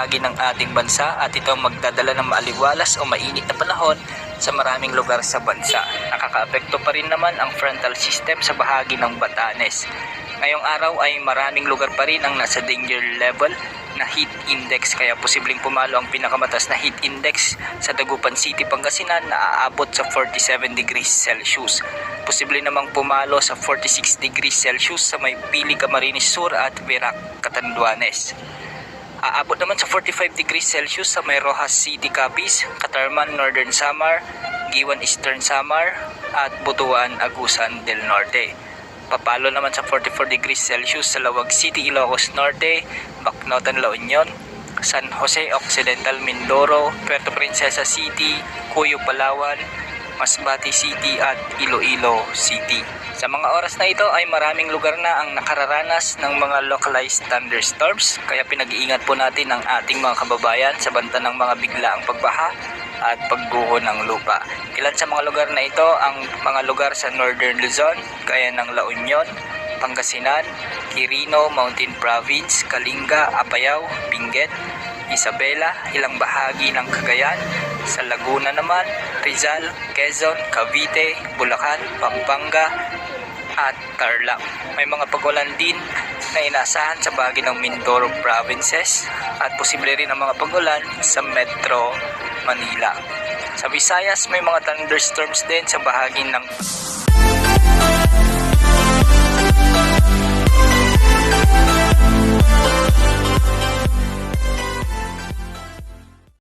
bahagi ng ating bansa at ito magdadala ng maaliwalas o mainit na panahon sa maraming lugar sa bansa. Nakakaapekto pa rin naman ang frontal system sa bahagi ng Batanes. Ngayong araw ay maraming lugar pa rin ang nasa danger level na heat index, kaya posibleng pumalo ang pinakamataas na heat index sa Dagupan City, Pangasinan na aabot sa 47 degrees Celsius. Posible namang pumalo sa 46 degrees Celsius sa may Pili, Camarines Sur at Verac, Catanduanes. Aabot naman sa 45 degrees Celsius sa may Rojas City, Capiz, Catarman, Northern Samar, Giwan, Eastern Samar at Butuan, Agusan del Norte. Papalo naman sa 44 degrees Celsius sa Lawag City, Ilocos Norte, Bacnotan, La Union, San Jose Occidental, Mindoro, Puerto Princesa City, Cuyo, Palawan, Masbate City at Iloilo City. Sa mga oras na ito ay maraming lugar na ang nakararanas ng mga localized thunderstorms, kaya pinag-iingat po natin ang ating mga kababayan sa banta ng mga biglaang pagbaha at pagguho ng lupa. Ilan sa mga lugar na ito ang mga lugar sa Northern Luzon, gaya ng La Union, Pangasinan, Quirino, Mountain Province, Kalinga, Apayao, Benguet, Isabela, ilang bahagi ng Cagayan, sa Laguna naman, Rizal, Quezon, Cavite, Bulacan, Pampanga at Tarlac. May mga pagulan din na inaasahan sa bahagi ng Mindoro provinces at posible rin ang mga pagulan sa Metro Manila. Sa Visayas may mga thunderstorms din sa bahagi ng